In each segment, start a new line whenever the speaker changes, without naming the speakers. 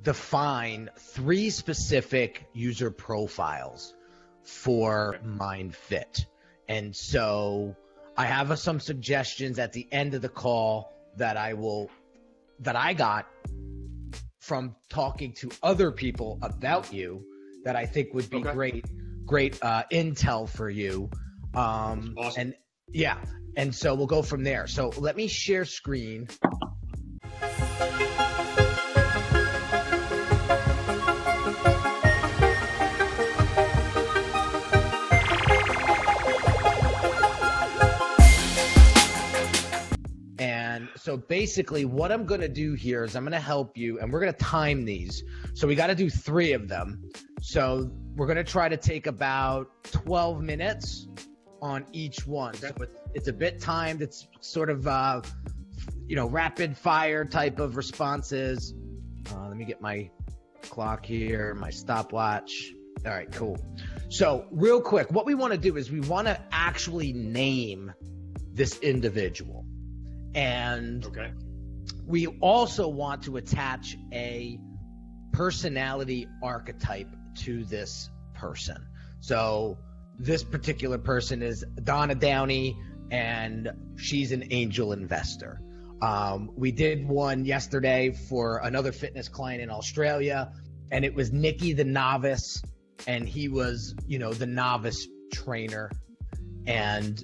define 3 specific user profiles for Mindfit. And so I have some suggestions at the end of the call that I got from talking to other people about you that I think would be great intel for you.
Awesome.
And yeah, and so we'll go from there. So let me share screen. So basically what I'm going to do here is I'm going to help you, and we're going to time these. So we got to do 3 of them. So we're going to try to take about 12 minutes on each one. Okay. So it's a bit timed. It's sort of, rapid fire type of responses. Let me get my clock here, my stopwatch. All right, cool. So real quick, what we want to do is we want to actually name this individual. And we also want to attach a personality archetype to this person. So this particular person is Donna Downey, and she's an angel investor. We did one yesterday for another fitness client in Australia, and it was Nikki the novice, and he was, the novice trainer, and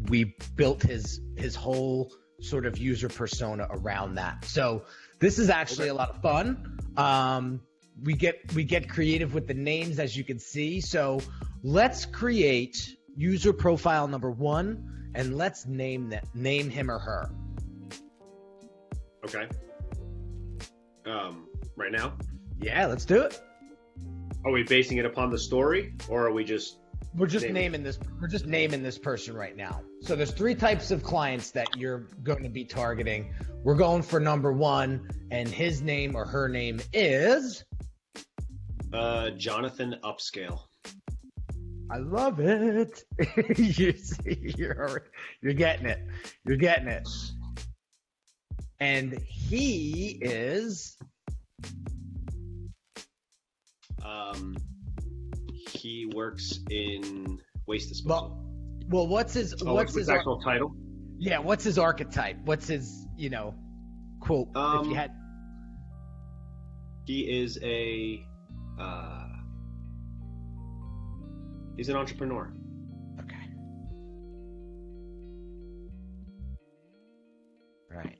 we built his whole sort of user persona around that. So this is actually a lot of fun. We get creative with the names, as you can see. So let's create user profile number 1, and let's name him or her.
Okay. Right now?
Yeah, let's do it.
Are we basing it upon the story, or are we just?
We're just naming this. We're just naming this person right now. So there's 3 types of clients that you're going to be targeting. We're going for number 1, and his name or her name is
Jonathan Upscale.
I love it. You're getting it. You're getting it. And he is.
He works in waste disposal.
Well, what's his
actual title?
Yeah, what's his archetype? What's his, quote? If you had.
He is he's an entrepreneur.
Okay. Right.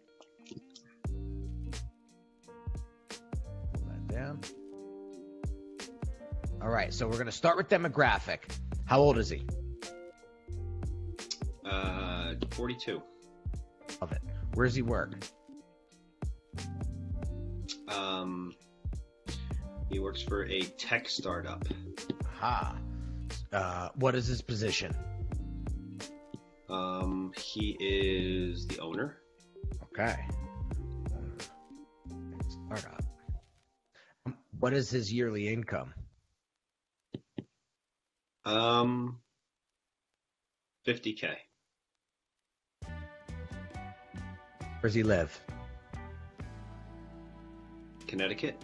Pull that down. All right, so we're going to start with demographic. How old is he?
42.
Love it. Where does he work?
He works for a tech startup.
Aha. What is his position?
He is the owner.
Okay. Startup. What is his yearly income?
50K.
Where does he live?
Connecticut.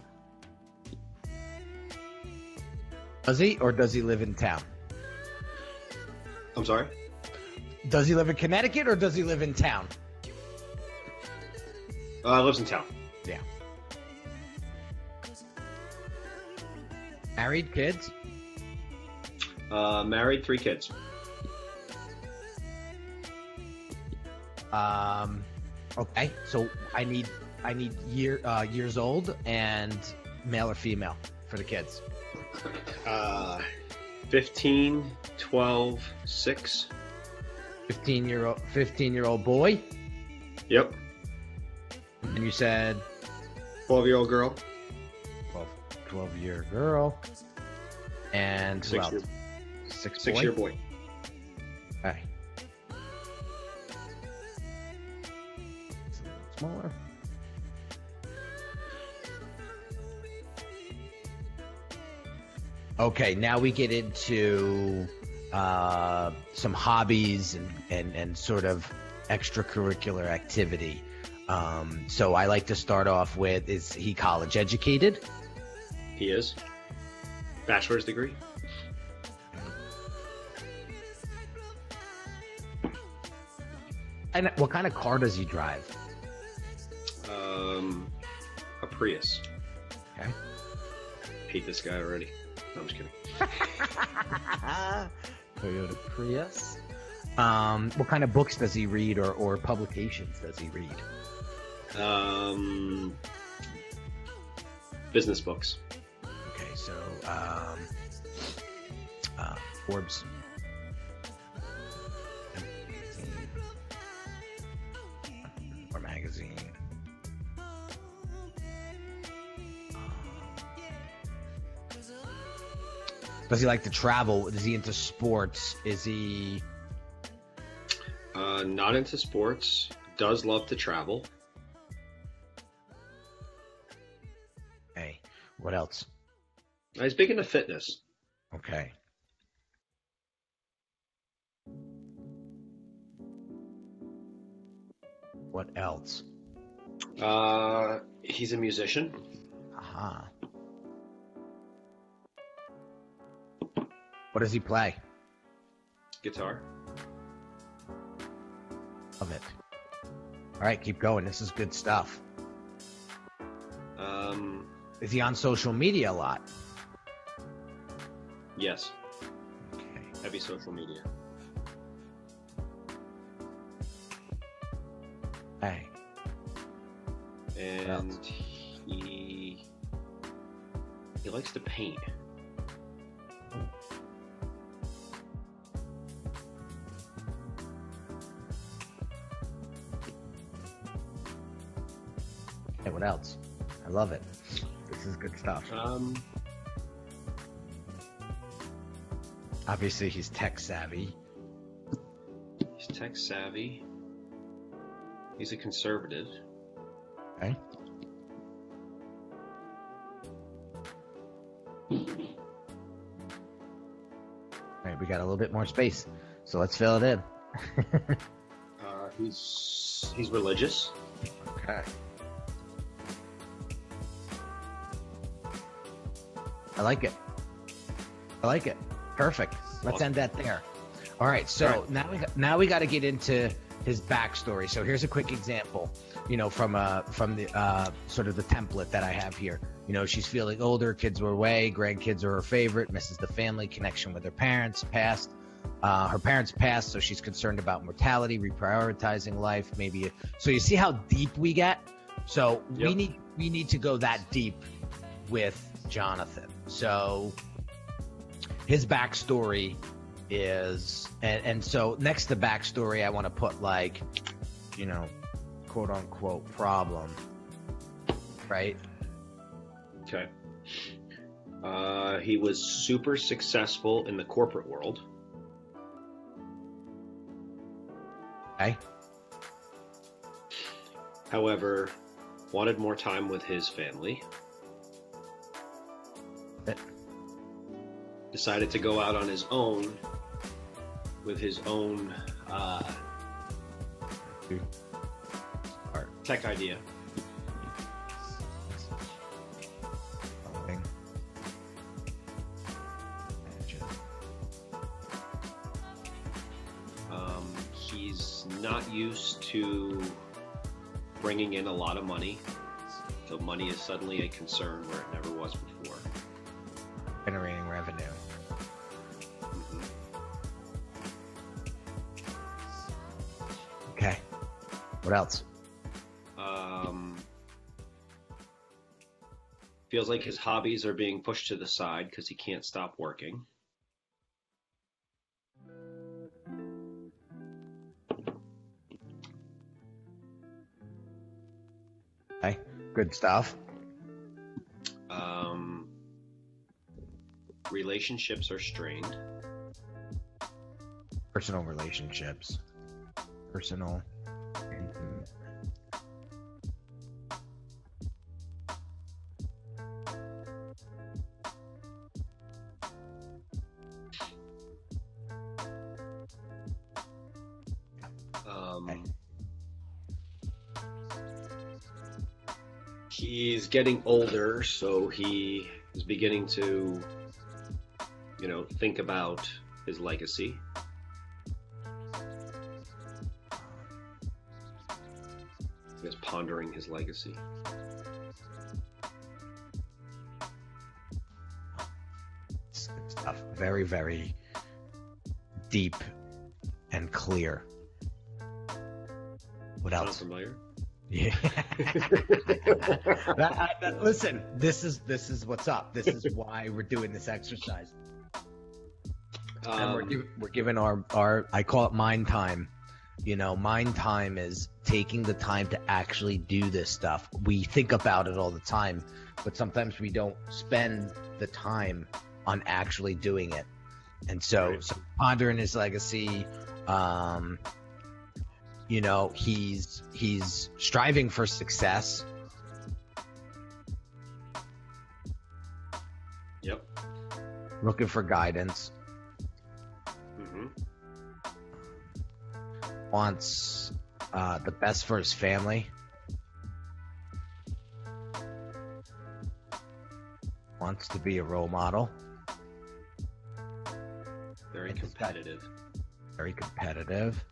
Does he, or does he live in town?
I'm sorry?
Does he live in Connecticut, or does he live in town?
Lives in town.
Yeah. Married, kids?
Married, 3 kids.
Okay, so I need years old and male or female for the kids.
15, 12, 6.
15-year-old boy.
Yep.
And you said
12-year-old girl.
12-year girl. And
6-year.
6-year
boy.
Okay. It's a little smaller. Okay, now we get into some hobbies and sort of extracurricular activity. So I like to start off with, is he college educated?
He is. Bachelor's degree.
And what kind of car does he drive?
A Prius.
Okay.
Hate this guy already. No, I'm just kidding.
Toyota Prius. What kind of books does he read, or publications does he read?
Business books.
Okay, so Forbes. Or magazine. Does he like to travel? Is he into sports? Is he...
Not into sports. Does love to travel.
Hey, what else?
He's big into fitness.
Okay. What else?
He's a musician.
Aha. What does he play?
Guitar.
Love it. All right, keep going. This is good stuff. Is he on social media a lot?
Yes.
Okay.
Heavy social media.
Hey.
And he likes to paint.
Hey, what else? I love it. This is good stuff. Obviously, he's tech savvy.
He's tech savvy. He's a conservative.
Okay. All right, we got a little bit more space, so let's fill it in.
He's religious.
Okay. I like it. I like it. Perfect. Let's
Awesome.
end that there. All right. So now we got to get into his backstory. So here's a quick example, from the sort of the template that I have here. She's feeling older, kids were away, grandkids are her favorite, misses the family connection with her parents, passed. Her parents passed, so she's concerned about mortality, reprioritizing life, maybe. So you see how deep we get? So
Yep.
we need to go that deep with Jonathan. So his backstory is, and so next to backstory, I want to put quote unquote problem, right?
Okay. He was super successful in the corporate world.
Okay.
However, wanted more time with his family. Decided to go out on his own with his own tech idea. He's not used to bringing in a lot of money, so money is suddenly a concern where it never was before.
Generating revenue. Okay. What else?
Feels like his hobbies are being pushed to the side because he can't stop working.
Okay. Good stuff.
Relationships are strained.
Personal relationships. Personal.
He's getting older, so he is beginning to, think about his legacy. He is pondering his legacy.
It's good stuff. Very, very deep and clear. What else?
Sound familiar?
Yeah. Listen, this is what's up. This is why we're doing this exercise. And we're giving our I call it mind time. Mind time is taking the time to actually do this stuff. We think about it all the time, but sometimes we don't spend the time on actually doing it. And so pondering his legacy, he's striving for success.
Yep.
Looking for guidance.
Mm-hmm.
Wants the best for his family. Wants to be a role model.
Very competitive.
Very competitive.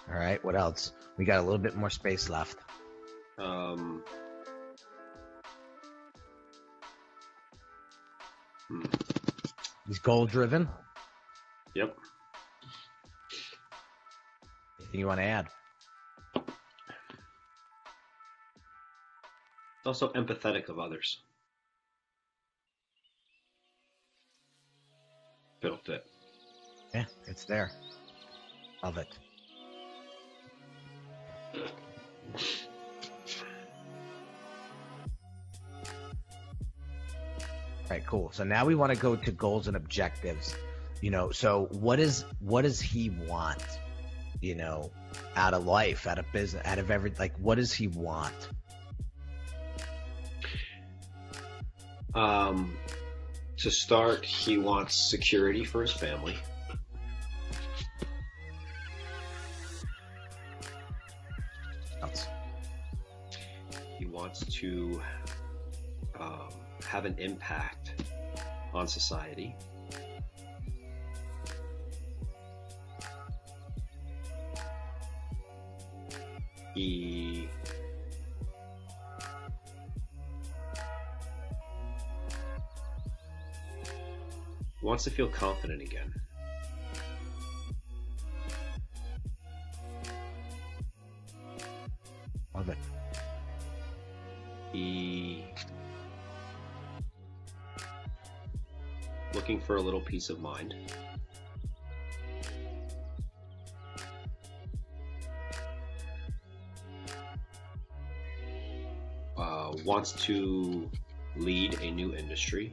All right, what else? We got a little bit more space left. He's goal driven.
Yep.
Anything you want to add?
Also empathetic of others. Built it.
Yeah, it's there. Love it. All right, cool. So now we want to go to goals and objectives. So what does he want? Out of life, out of business, out of what does he want?
To start, he wants security for his family.
Else.
He wants to have an impact on society. He wants to feel confident again.
Love it.
He looking for a little peace of mind. Wants to lead a new industry.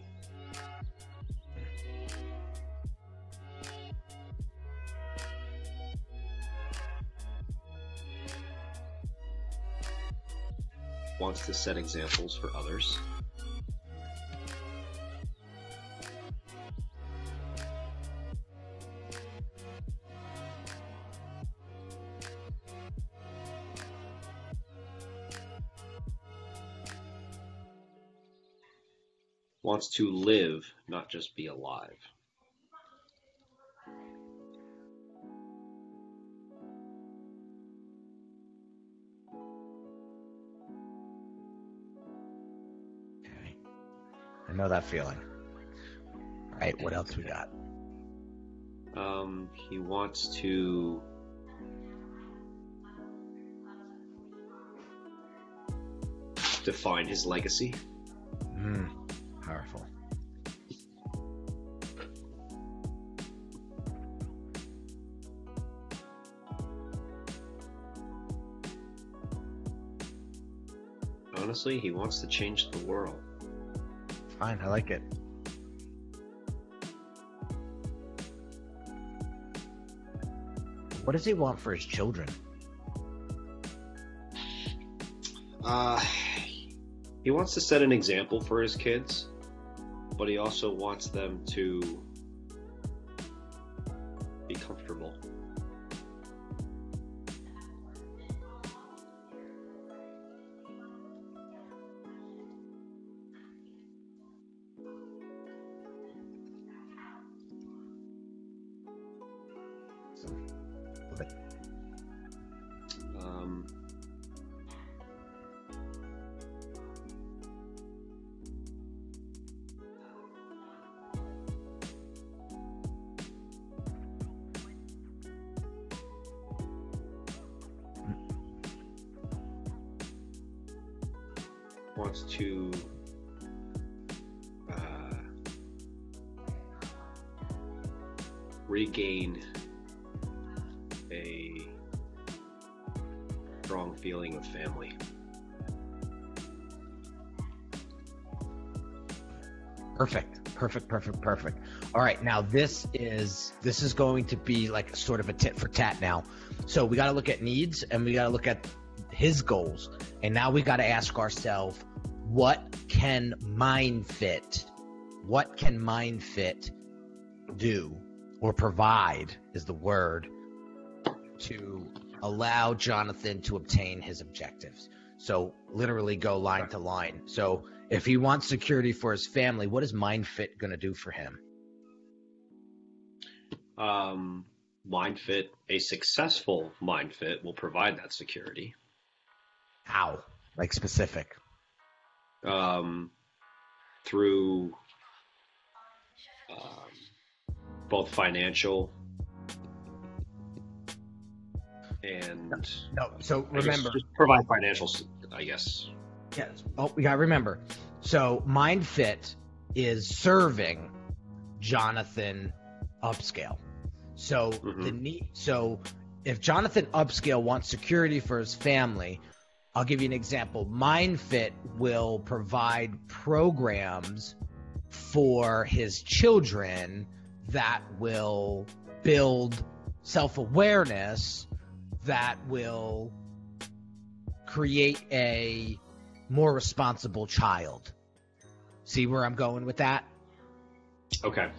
Wants to set examples for others. Wants to live, not just be alive.
Okay. I know that feeling. All right, what else we got?
He wants to define his legacy.
Powerful.
Honestly, he wants to change the world.
Fine, I like it. What does he want for his children?
He wants to set an example for his kids, but he also wants them to be comfortable. wants to regain a strong feeling of family.
Perfect. All right, now this is going to be like sort of a tit for tat now. So we got to look at needs and we got to look at his goals. And now we got to ask ourselves, what can Mindfit do or provide is the word to allow Jonathan to obtain his objectives? So literally go line to line. So if he wants security for his family, what is Mindfit going to do for him?
Mindfit, a successful Mindfit will provide that security.
How? Like specific?
Through both financial and
no. So remember,
just provide financial, I guess.
Yes. Oh, we gotta remember. So Mindfit is serving Jonathan upscale. So So if Jonathan upscale wants security for his family, I'll give you an example. Mindfit will provide programs for his children that will build self-awareness, that will create a more responsible child. See where I'm going with that?
Okay.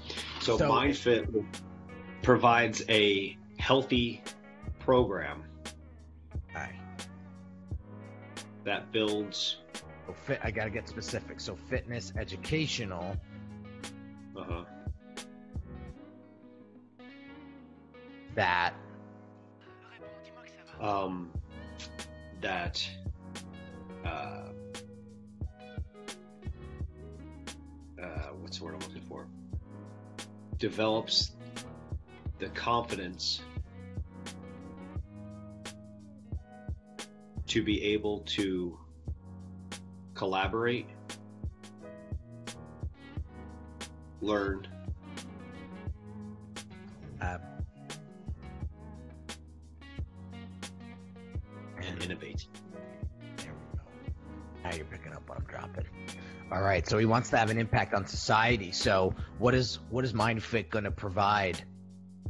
So Mindfit provides a healthy program that builds.
I got to get specific. So fitness, educational. That.
What's the word I'm looking for? Develops the confidence to be able to collaborate, learn, and innovate.
There we go. Now you're picking up what I'm dropping. All right, so he wants to have an impact on society. So what is Mindfit going to provide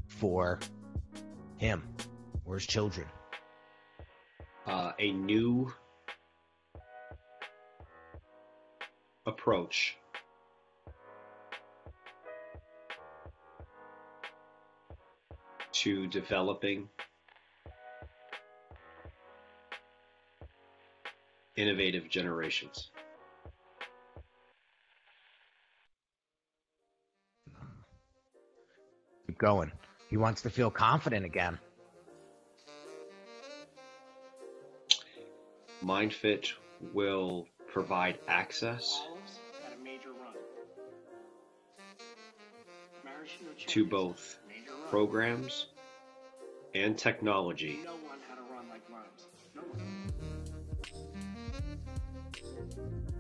for him or his children?
A new approach to developing innovative generations.
Keep going. He wants to feel confident again.
Mindfit will provide access to both programs and technology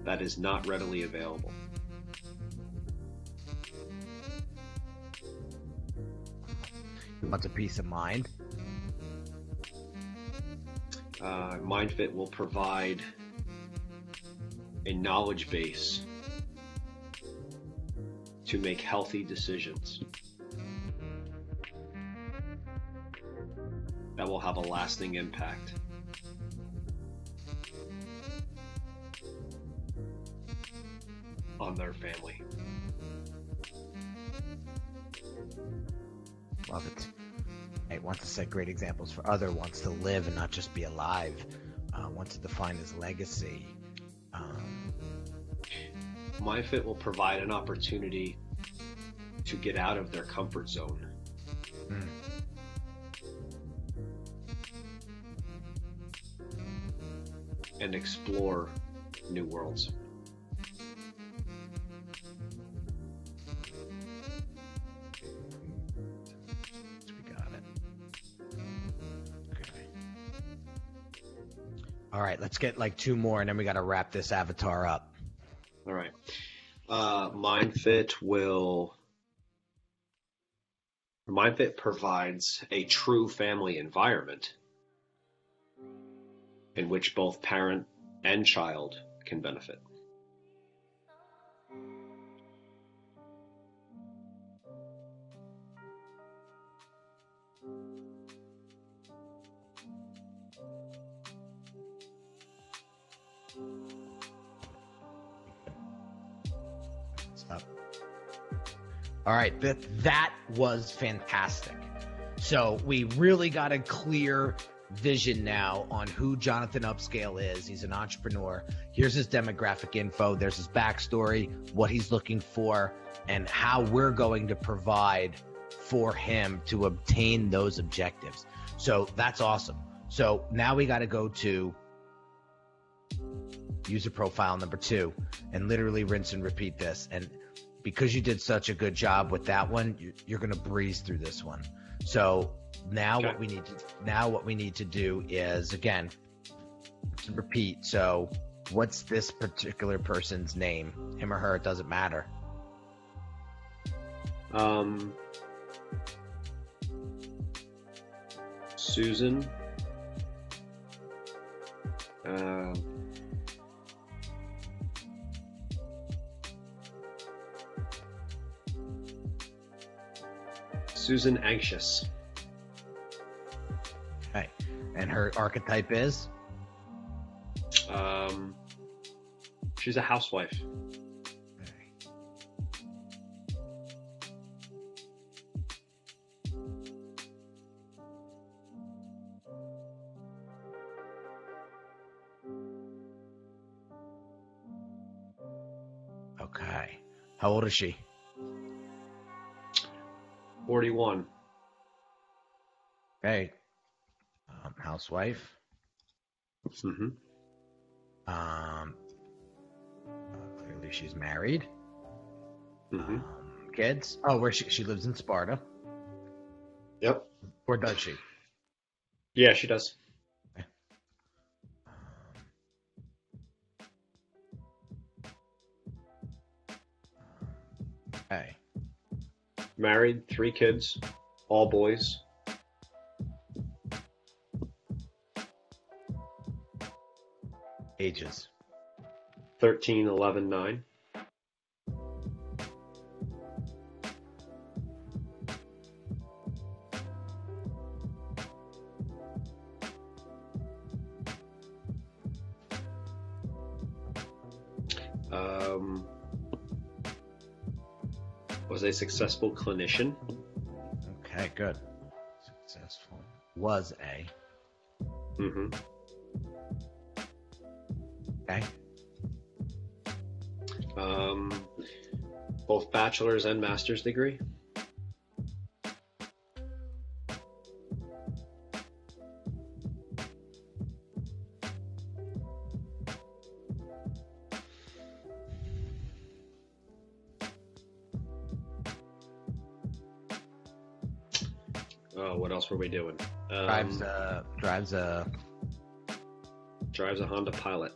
that is not readily available.
He wants a peace of mind.
Mindfit will provide a knowledge base to make healthy decisions that will have a lasting impact. On their family.
Love it. He wants to set great examples for others, wants to live and not just be alive, wants to define his legacy.
Mindfit will provide an opportunity to get out of their comfort zone. And explore new worlds.
All right, let's get like 2 more, and then we got to wrap this avatar up.
All right. Mindfit provides a true family environment in which both parent and child can benefit.
Stop. All right, that was fantastic. So we really got a clear vision now on who Jonathan Upscale is. He's an entrepreneur. Here's his demographic info. There's his backstory, what he's looking for, and how we're going to provide for him to obtain those objectives. So that's awesome. So now we got to go to user profile number 2 and literally rinse and repeat this. And because you did such a good job with that one, you're going to breeze through this one. So now what we need to do is, again, to repeat. So what's this particular person's name? Him or her, it doesn't matter.
Susan. Susan Anxious.
Okay. And her archetype is?
She's a housewife.
Okay. How old is she?
41.
Okay. Housewife.
Mm-hmm.
Clearly she's married.
Mm-hmm.
Kids. Oh, where she lives in Sparta.
Yep.
Or does she?
Yeah, she does.
Okay.
Married, 3 kids, all boys.
Ages.
13, 11, 9. Was a successful clinician.
Okay, good. Successful. Was a.
Mm-hmm.
Okay.
Both bachelor's and master's degree. What else were we doing?
Drives a
Honda Pilot.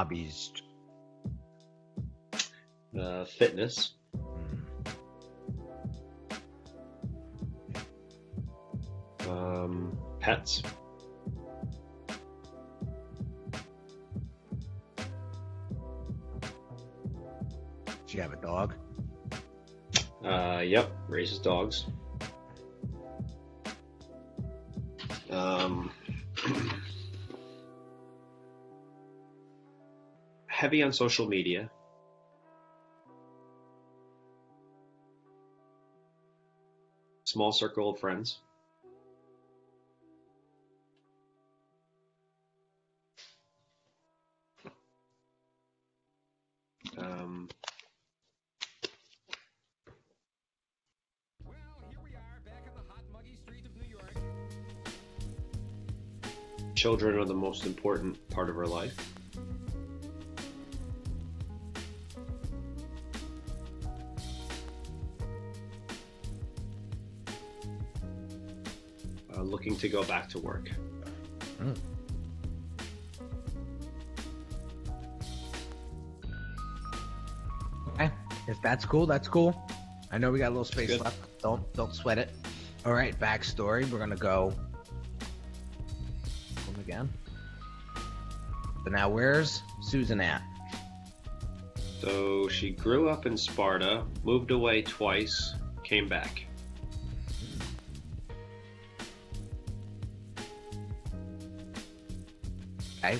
hobbies.
Fitness. Pets.
Do you have a dog?
Yep, raises dogs. Heavy on social media. Small circle of friends. Children are the most important part of our life. looking to go back to work.
Mm. Okay, if that's cool, that's cool. I know we got a little space left. Don't sweat it. All right, backstory. We're gonna go again. So now, where's Susan at?
So she grew up in Sparta, moved away twice, came back.
Okay.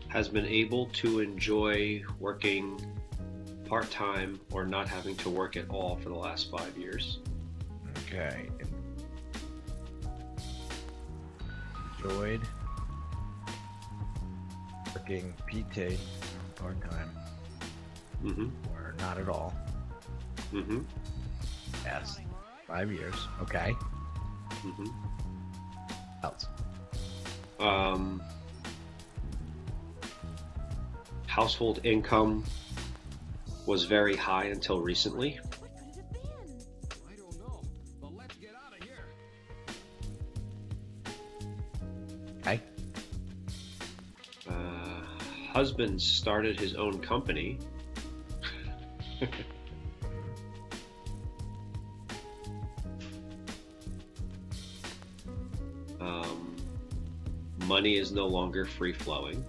Has been able to enjoy working part-time or not having to work at all for the last 5 years.
Okay. Enjoyed working PT part-time or not at all. Yes. 5 years. Okay. Else.
Household income was very high until recently.
I don't know, but let's get out of here.
Okay.
Husband started his own company. Money is no longer free-flowing.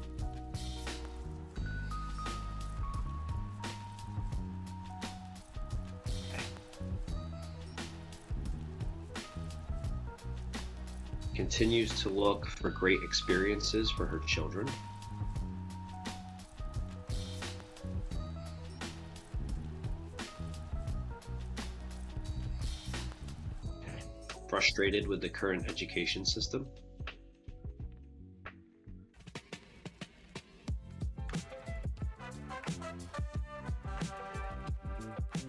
Continues to look for great experiences for her children. Frustrated with the current education system.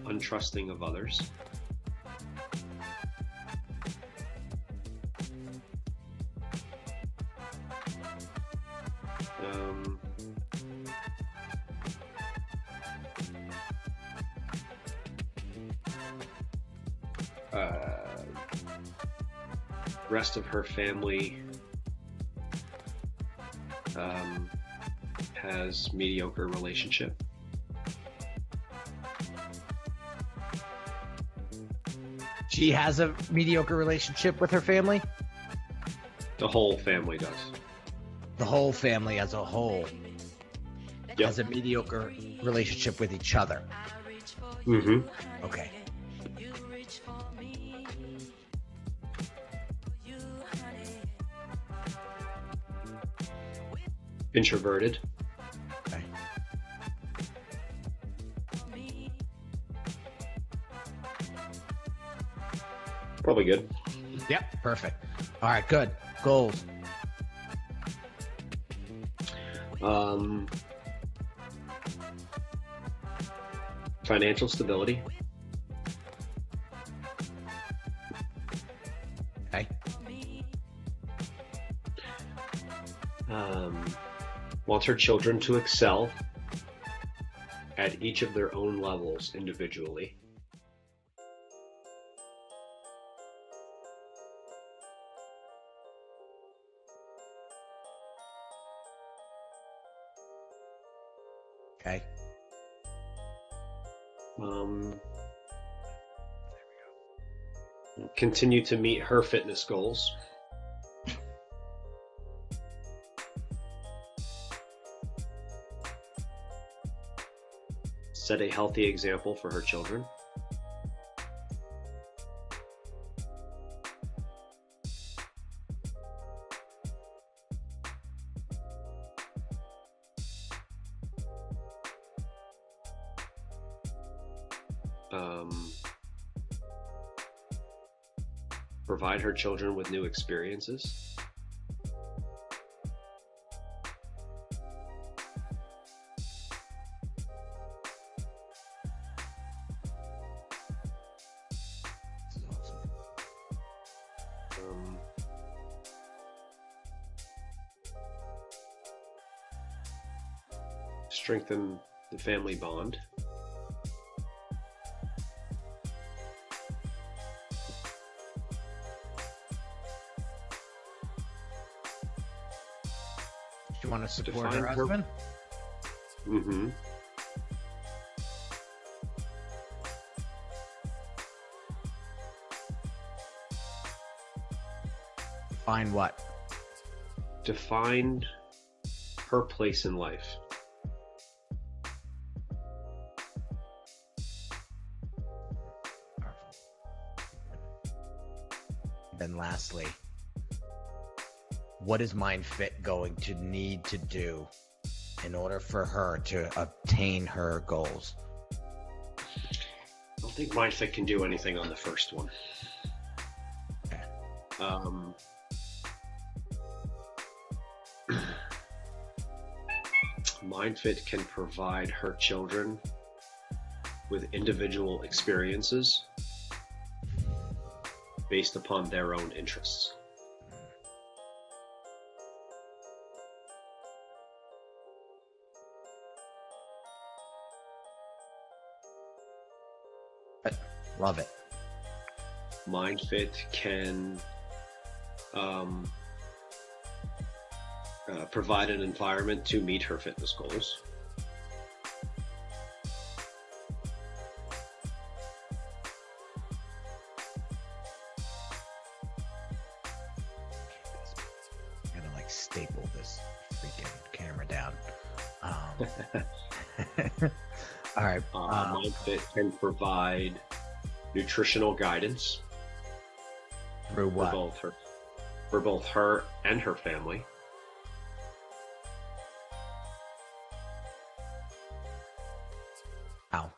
Untrusting of others. Rest of her family has mediocre relationship.
She has a mediocre relationship with her family?
The whole family does.
The whole family as a whole has a mediocre relationship with each other. Okay.
Introverted.
Okay.
Probably good.
Yep, perfect. All right, good. Goals.
Financial stability.
Okay.
Wants her children to excel at each of their own levels individually.
Okay.
Continue to meet her fitness goals. Set a healthy example for her children. Provide her children with new experiences. Strengthen the family bond.
You want to support
Define
her husband?
Mm-hmm.
Find what?
Define her place in life.
Then lastly, what is Mindfit going to need to do in order for her to obtain her goals?
I don't think Mindfit can do anything on the first one.
Okay.
Mindfit can provide her children with individual experiences based upon their own interests.
Love it.
Mindfit can provide an environment to meet her fitness goals.
I'm gonna like staple this freaking camera down. All right.
Mindfit can provide nutritional guidance
Through what?
for both her and her family.
How?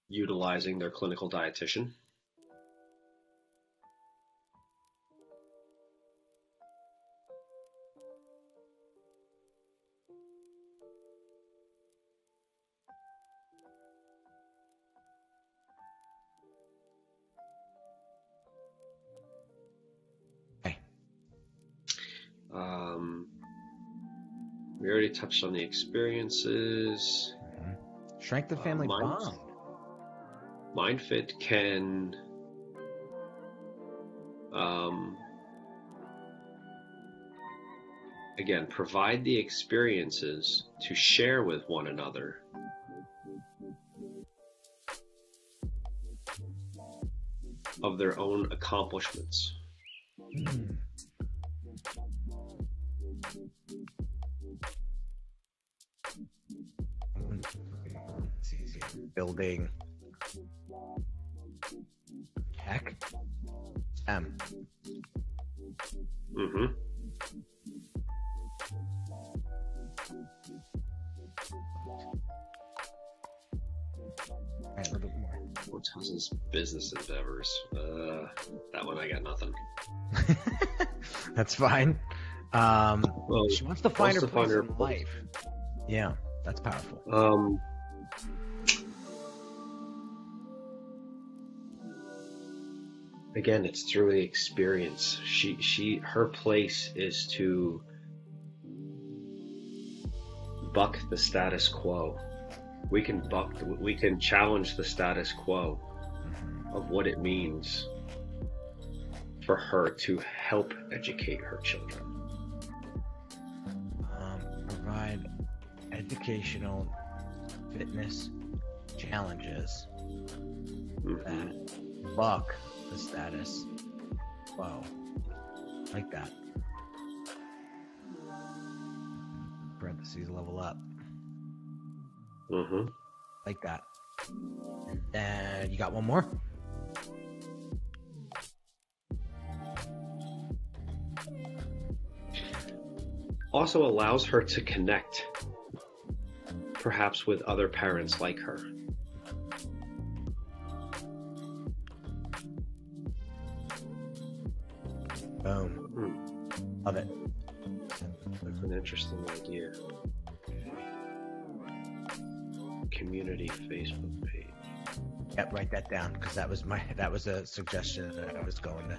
Utilizing their clinical dietitian.
Okay.
We already touched on the experiences.
Strength the family bond.
Mindfit can again provide the experiences to share with one another of their own accomplishments.
It's easy. Building tech.
Mm-hmm.
All right, a little bit more.
What's his business endeavors? That one I got nothing.
That's fine.
Well,
She wants to find her place in
place.
life. Yeah, that's powerful.
Again, it's through the experience. Her place is to buck the status quo. We can challenge the status quo of what it means for her to help educate her children.
Provide educational fitness challenges that buck the status quo. Like that. Parentheses level up.
Mm-hmm.
Like that. And you got one more?
Also allows her to connect, perhaps with other parents like her.
Boom. Love it.
That's an interesting idea. Community Facebook page.
Yep, write that down because that was a suggestion that I was going to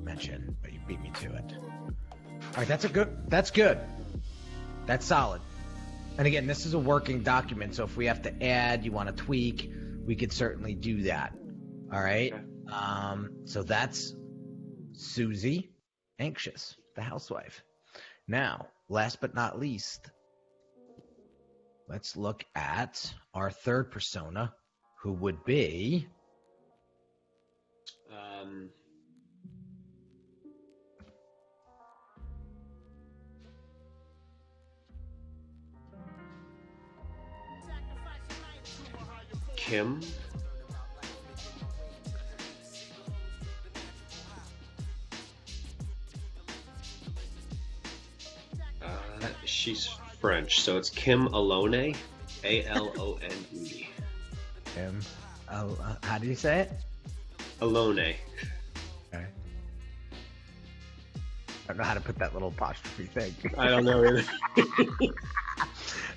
mention, but you beat me to it. All right, that's good. That's solid. And again, this is a working document, so if we have to add, you want to tweak, we could certainly do that. All right.
Okay.
So that's Susie, anxious, the housewife. Now, last but not least, let's look at our third persona, who would be
Kim. She's French, so it's Kim Alone, Alone.
Kim. How do you say it?
Alone.
Okay. I don't know how to put that little apostrophe thing.
I don't know either.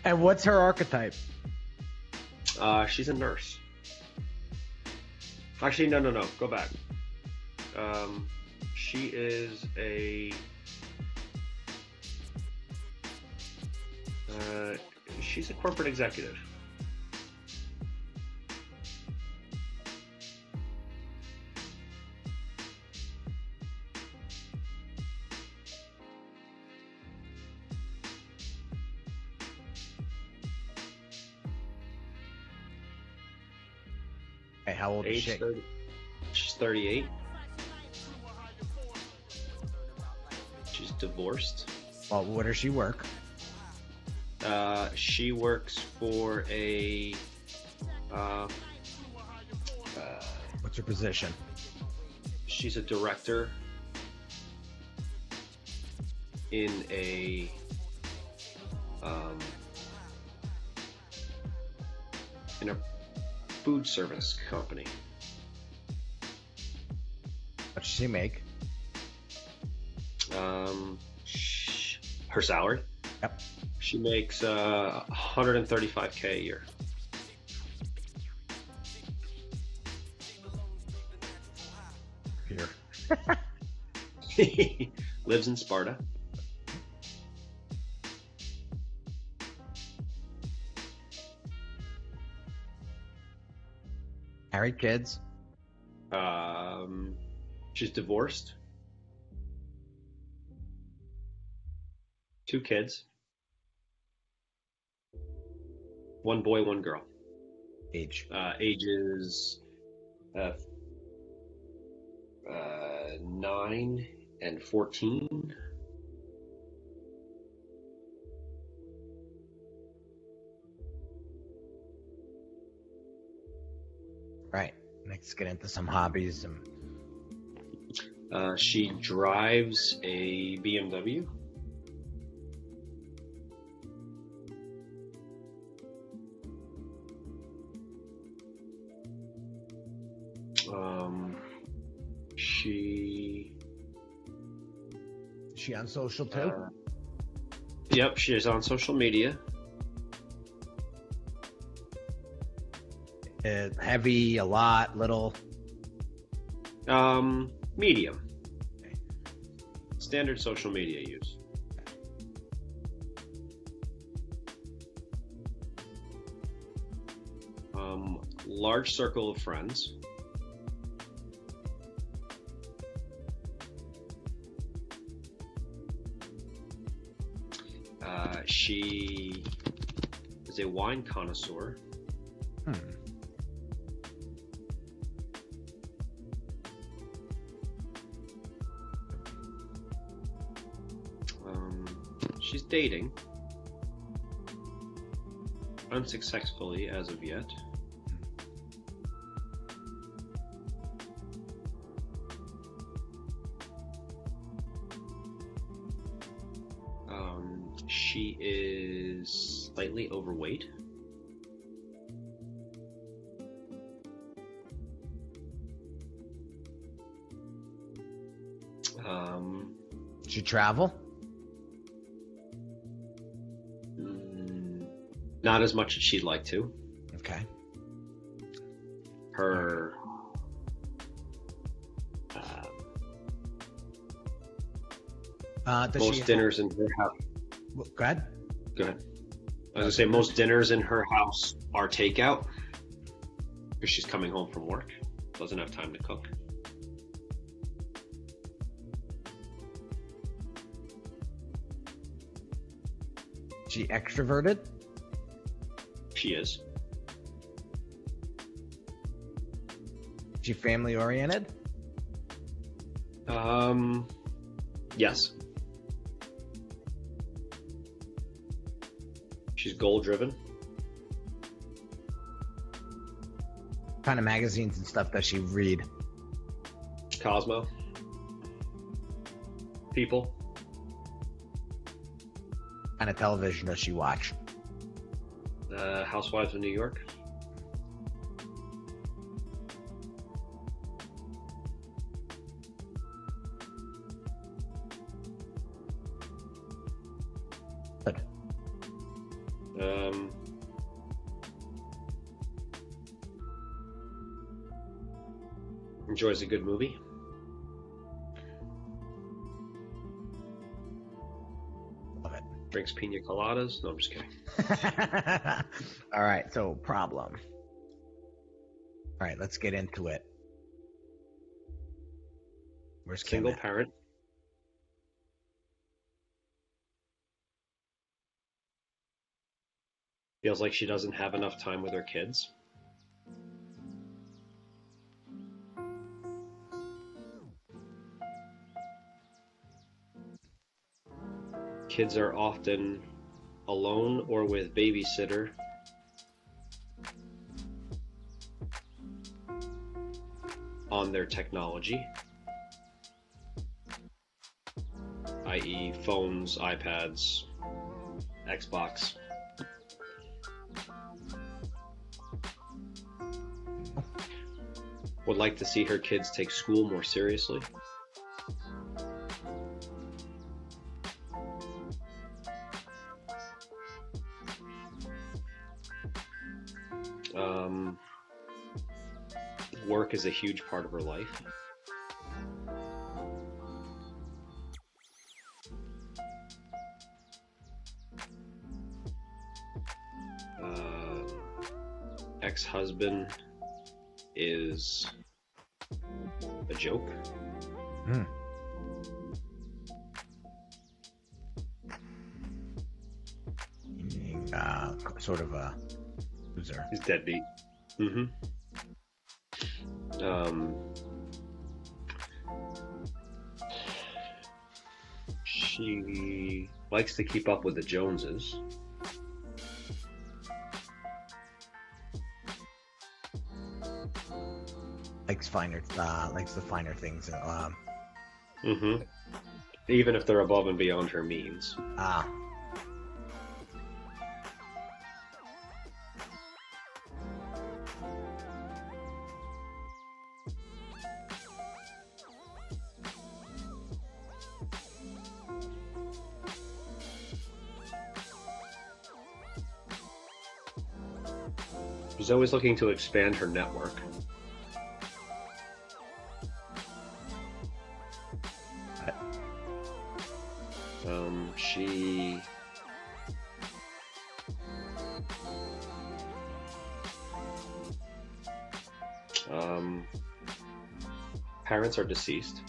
And what's her archetype?
She's a nurse. Actually, no. Go back. She is a. She's a corporate executive.
Hey, how old is she?
30. She's 38. She's divorced.
Well, where does she work?
She works for a.
What's her position?
She's a director in a. In a food service company.
What does she make?
Her salary?
Yep.
She makes $135K a year.
Here.
Lives in Sparta.
Married, kids?
She's divorced. 2 kids. 1 boy, 1 girl.
Age?
Ages 9 and 14.
Right. Let's get into some hobbies.
She drives a BMW.
She on social too?
Yep, she is on social media.
Heavy, a lot, little?
Medium.
Okay.
Standard social media use. Large circle of friends. She is a wine connoisseur. She's dating. Unsuccessfully as of yet. She is slightly overweight.
She travel?
Not as much as she'd like to.
Okay.
Her most dinners in her house.
Go ahead.
Go ahead. I was gonna say most dinners in her house are takeout because she's coming home from work, doesn't have time to cook.
She extroverted?
She is.
She family oriented?
Yes. She's goal driven.
What kind of magazines and stuff does she read?
Cosmo. People.
What kind of television does she watch?
Housewives of New York.
Good.
Enjoys a good movie.
Love it.
Drinks pina coladas. No, I'm just kidding.
All right, so problem. All right, let's get into it. Where's Kim
Single
at?
parent. Feels like she doesn't have enough time with her kids. Kids are often alone or with babysitter. On their technology, i.e. phones, iPads, Xbox. Would like to see her kids take school more seriously. Work is a huge part of her life. Ex-husband is a joke.
Meaning, sort of a loser.
He's deadbeat. She likes to keep up with the Joneses.
Likes the finer things.
Even if they're above and beyond her means. She's always looking to expand her network. She parents are deceased.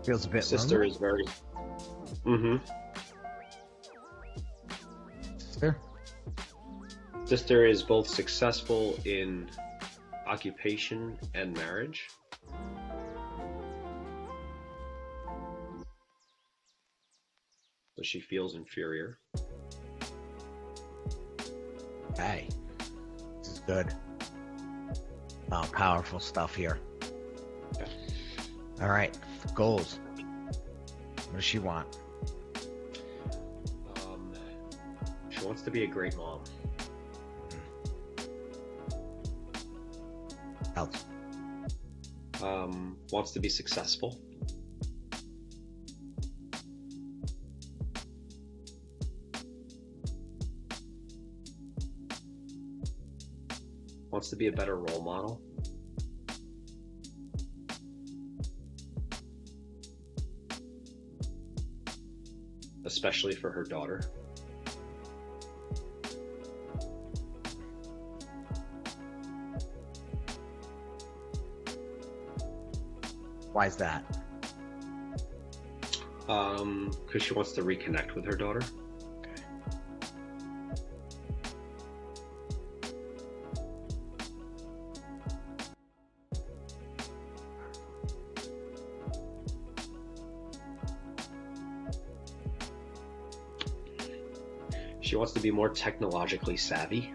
Feels a bit
Sister
lonely.
is very Sister is both successful in occupation and marriage. So she feels inferior.
Hey, this is good. Powerful stuff here.
Yeah.
All right, goals. What does she want?
She wants to be a great mom.
Else.
Wants to be successful. Wants to be a better role model. Especially for her daughter.
Why is that?
Because she wants to reconnect with her daughter. She wants to be more technologically savvy.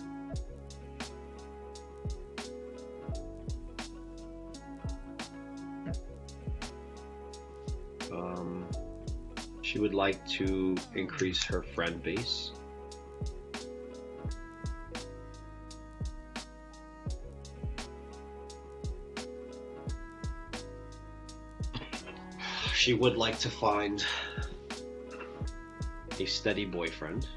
She would like to increase her friend base. She would like to find a steady boyfriend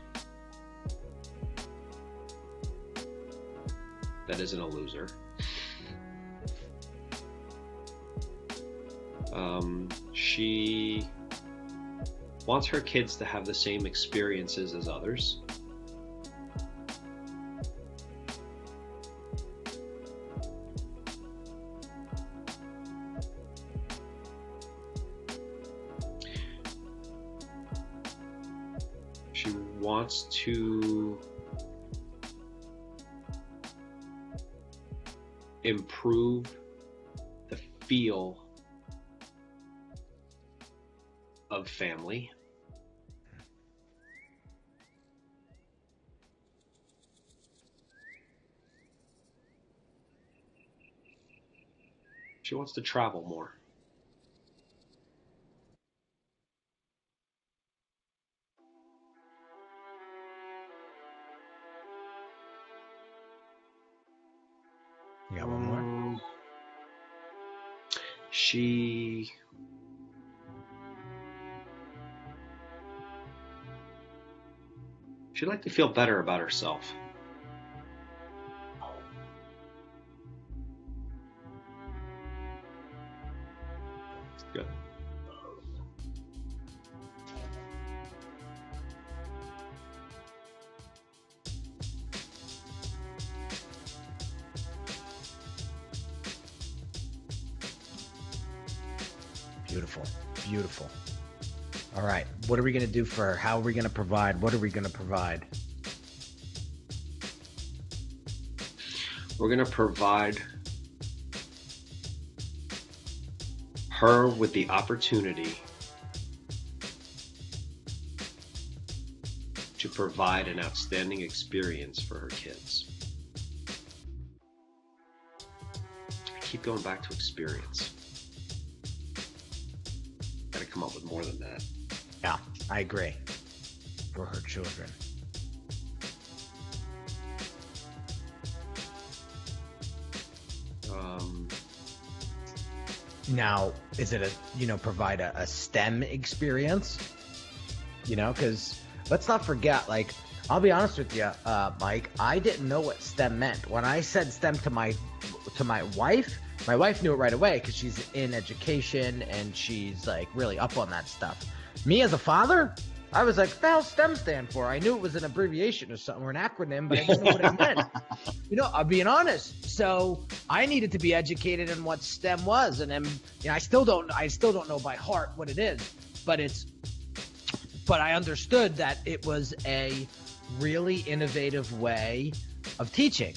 that isn't a loser. She wants her kids to have the same experiences as others. She wants to improve the feel of family. She wants to travel more.
You got one more?
She'd like to feel better about herself. Good.
Beautiful. Beautiful. All right. What are we going to do for her? How are we going to provide? What are we going to provide?
We're going to provide her with the opportunity to provide an outstanding experience for her kids. I keep going back to experience. Gotta come up with more than that.
Yeah, I agree. For her children. Now, is it provide a STEM experience? Because let's not forget, like, I'll be honest with you, Mike, I didn't know what STEM meant. When I said STEM to my wife knew it right away because she's in education and she's like really up on that stuff. Me as a father, I was like, what the hell STEM stand for? I knew it was an abbreviation or something or an acronym, but I didn't know what it meant. I'm being honest. So I needed to be educated in what STEM was. And then, I still don't know by heart what it is, but I understood that it was a really innovative way of teaching.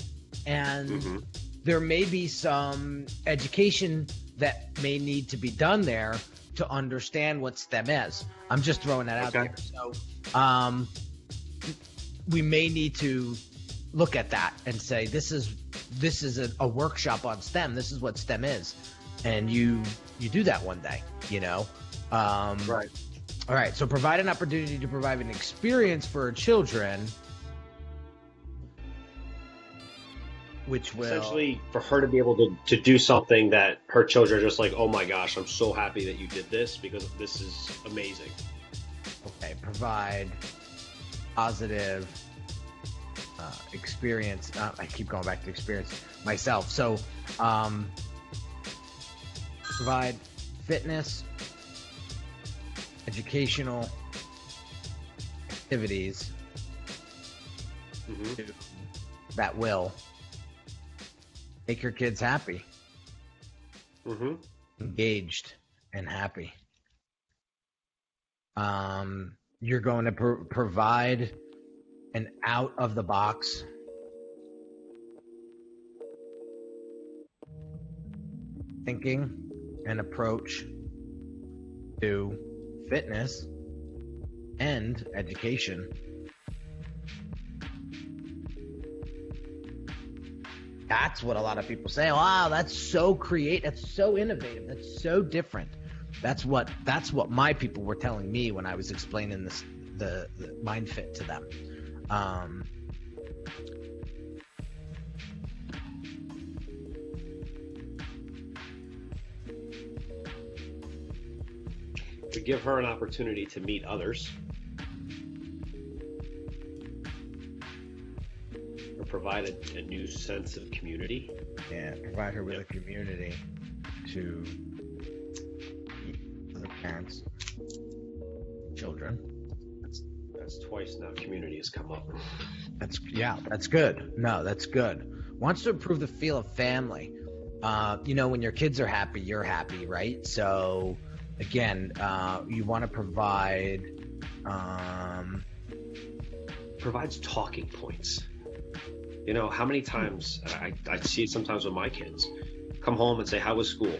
And there may be some education that may need to be done there to understand what STEM is. I'm just throwing that out there. So we may need to look at that and say, this is a workshop on STEM. This is what STEM is. And you do that one day,
Right.
All right. So provide an opportunity to provide an experience for children, which will
essentially for her to be able to do something that her children are just like, oh my gosh, I'm so happy that you did this because this is amazing.
Okay, provide positive experience. I keep going back to experience myself. So provide fitness, educational activities that will make your kids happy. engaged and happy. You're going to provide an out-of-the-box thinking and approach to fitness and education. That's what a lot of people say. Wow, that's so creative. That's so innovative. That's so different. That's what my people were telling me when I was explaining the Mindfit to them.
To give her an opportunity to meet others, or provide a new sense of community.
Yeah, provide her with a community to other parents, children.
That's twice now community has come up.
That's good. No, that's good. Wants to improve the feel of family. When your kids are happy, you're happy, right? So again, you want to
provides talking points. How many times I see it sometimes with my kids come home and say, how was school?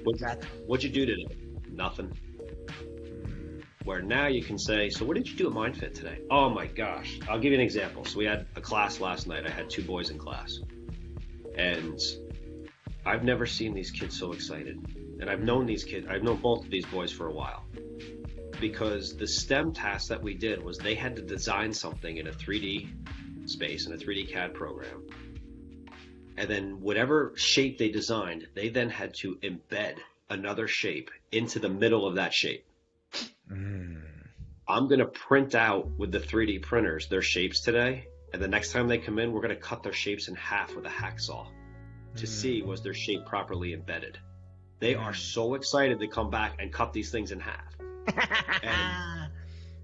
What'd you do today? Nothing. Where now you can say, so what did you do at Mindfit today? Oh my gosh. I'll give you an example. So we had a class last night. I had 2 boys in class, and I've never seen these kids so excited. And I've known both of these boys for a while, because the STEM task that we did was they had to design something in a 3D space, in a 3D CAD program. And then whatever shape they designed, they then had to embed another shape into the middle of that shape. I'm going to print out with the 3D printers their shapes today. And the next time they come in, we're going to cut their shapes in half with a hacksaw to see was their shape properly embedded. They are so excited to come back and cut these things in half. And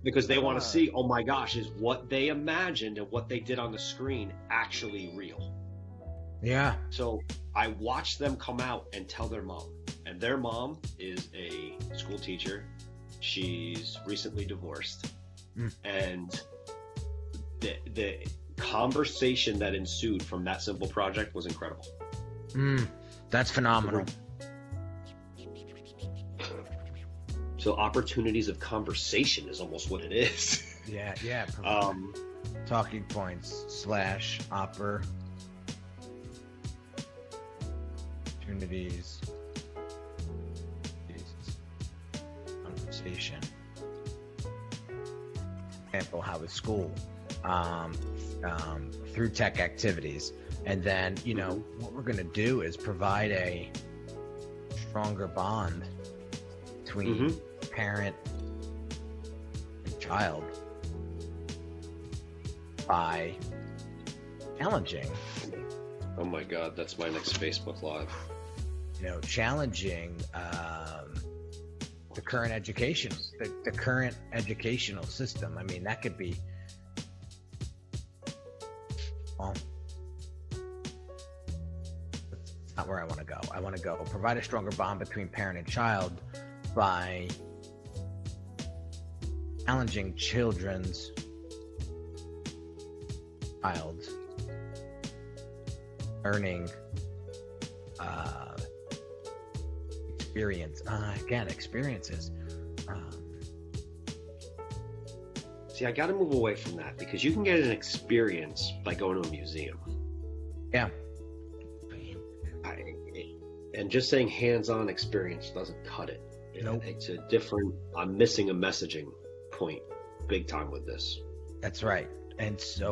because they want to see, oh my gosh, is what they imagined and what they did on the screen actually real?
Yeah.
So I watched them come out and tell their mom. And their mom is a school teacher. She's recently divorced. And the conversation that ensued from that simple project was incredible.
That's phenomenal.
So opportunities of conversation is almost what it is.
Yeah. Talking points / opportunities. Conversation. Example, how is school? Through tech activities. And then, what we're going to do is provide a stronger bond between parent and child by challenging.
Oh my God, that's my next Facebook Live.
Challenging the current education, the current educational system. I mean, that could be, well, that's not where I want to go. I want to go provide a stronger bond between parent and child by challenging child's learning experiences.
See, I got to move away from that, because you can get an experience by going to a museum.
Yeah.
And just saying hands-on experience doesn't cut it.
Nope.
It's a different, I'm missing a messaging point big time with this.
That's right. And so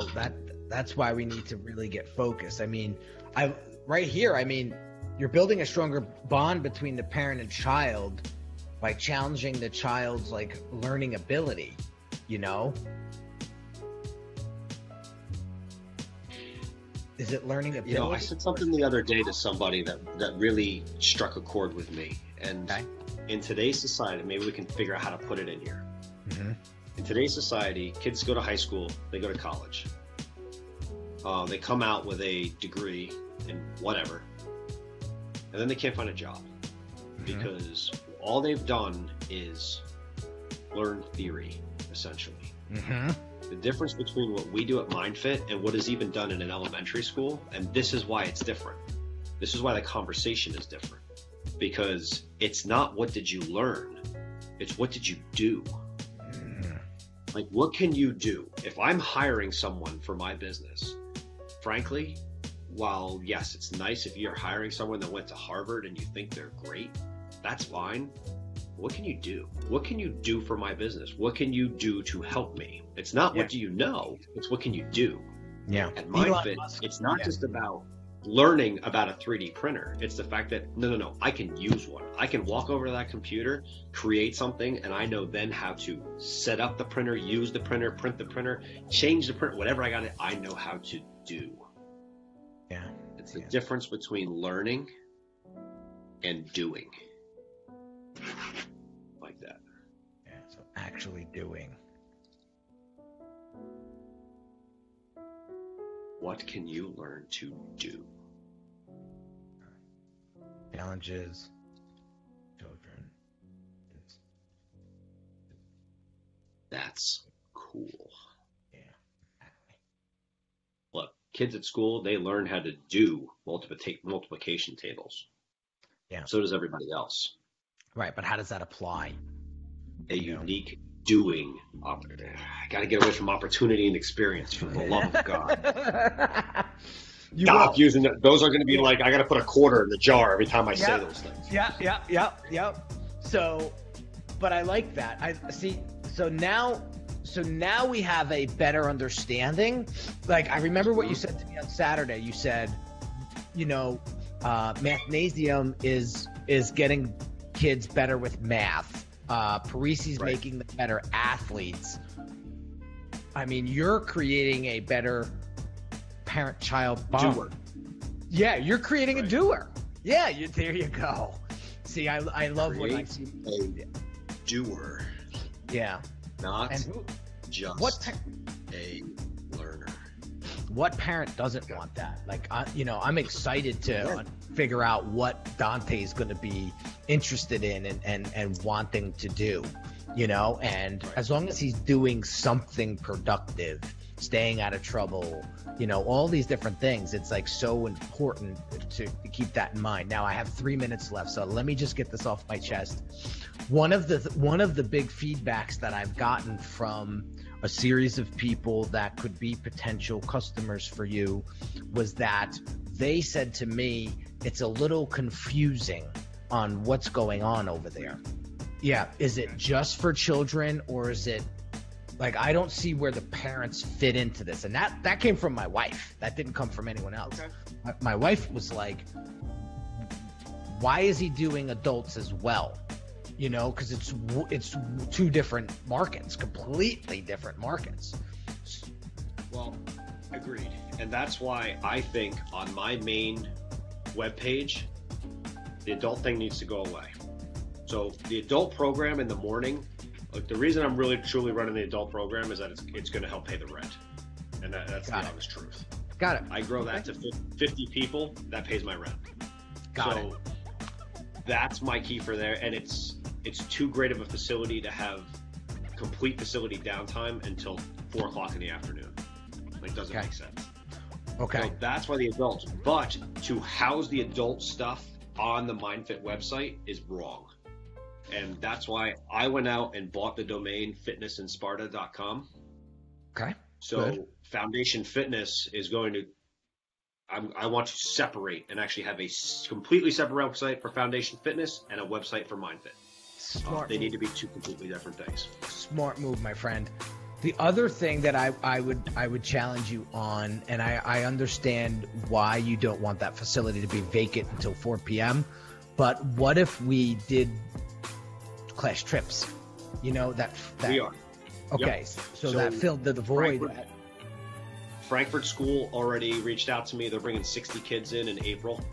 that's why we need to really get focused. I mean, you're building a stronger bond between the parent and child by challenging the child's learning ability, Is it learning ability?
I said something the other day to somebody that really struck a chord with me. And in today's society, maybe we can figure out how to put it in here. In today's society, kids go to high school, they go to college. They come out with a degree in whatever, and then they can't find a job. because all they've done is learn theory, essentially. The difference between what we do at Mindfit and what is even done in an elementary school, and this is why it's different. This is why the conversation is different, because it's not what did you learn, it's what did you do. Like, what can you do? If I'm hiring someone for my business, frankly, while yes, it's nice if you're hiring someone that went to Harvard and you think they're great, that's fine. What can you do? What can you do for my business? What can you do to help me? It's not what do you know, it's what can you do. At Mindfit, it's not just about learning about a 3D printer. It's the fact that, no, I can use one. I can walk over to that computer, create something, and I know then how to set up the printer, use the printer, print the printer, change the print, whatever I know how to do. It's the difference between learning and doing. Like that.
So actually doing.
What can you learn to do?
Challenges, children.
That's cool.
Yeah.
Look, kids at school, they learn how to do multiplication tables. So does everybody else.
Right, but how does that apply?
A unique doing. I got to get away from opportunity and experience, for the love of God. Stop using that. Those are going to be like, I got to put a quarter in the jar every time I say those things.
Yep. So, but I like that. I see. So now we have a better understanding. Like, I remember what you said to me on Saturday. You said, Mathnasium is getting kids better with math. Parisi's making them better athletes. I mean, you're creating a better parent-child bond.
Doer.
Yeah, you're creating a doer. Yeah, there you go. See, I love what I see.
A doer.
Yeah.
Not just a learner.
What parent doesn't want that? Like, I'm excited to figure out what Dante's going to be interested in and wanting to do, and as long as he's doing something productive, staying out of trouble, all these different things, it's like so important to keep that in mind. Now I have 3 minutes left, so let me just get this off my chest. One of the big feedbacks that I've gotten from a series of people that could be potential customers for you was that they said to me, it's a little confusing on what's going on over there. Yeah, is it just for children, or is it like, I don't see where the parents fit into this? And that came from my wife. That didn't come from anyone else. My wife was like, why is he doing adults as well? Because it's two different markets, completely different markets.
Well, agreed. And that's why I think on my main webpage, the adult thing needs to go away. So the adult program in the morning, like, the reason I'm really truly running the adult program is that it's going to help pay the rent. And that's the honest truth.
Got it.
I grow that to 50 people, that pays my rent.
Got it.
That's my key for there. And it's too great of a facility to have complete facility downtime until 4 o'clock in the afternoon. Like, doesn't make sense.
Okay.
So that's why the adults, but to house the adult stuff on the Mindfit website is wrong. And that's why I went out and bought the domain fitnessandsparta.com.
Okay.
So good. Foundation Fitness is going to, I want to separate and actually have a completely separate website for Foundation Fitness and a website for Mindfit.
Smart.
They need to be two completely different things.
Smart move, my friend. The other thing that I would challenge you on, and I understand why you don't want that facility to be vacant until 4 p.m., but what if we did class trips? That
we are.
Okay,
yep.
so that filled the void.
Frankfurt School already reached out to me. They're bringing 60 kids in April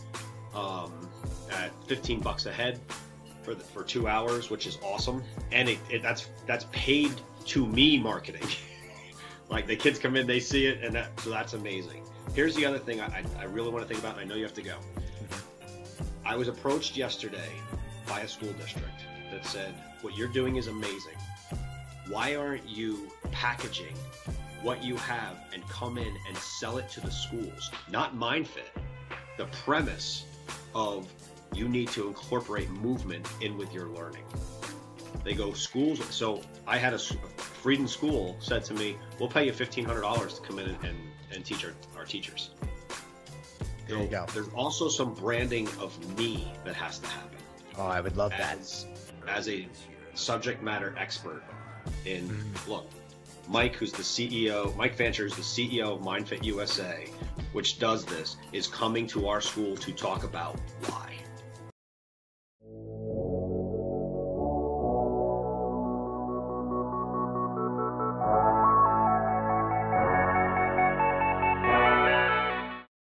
at $15 a head for 2 hours, which is awesome. And that's paid to me marketing. Like, the kids come in, they see it, and so that's amazing. Here's the other thing I really want to think about, and I know you have to go. I was approached yesterday by a school district that said, what you're doing is amazing. Why aren't you packaging what you have and come in and sell it to the schools? Not Mindfit. The premise of you need to incorporate movement in with your learning. They go schools. So I had a Frieden school said to me, we'll pay you $1,500 to come in and teach our teachers.
There you go.
There's also some branding of me that has to happen.
Oh, I would love that.
As a subject matter expert in, look, Mike, who's the CEO, Mike Fancher, who's the CEO of Mindfit USA, which does this, is coming to our school to talk about why.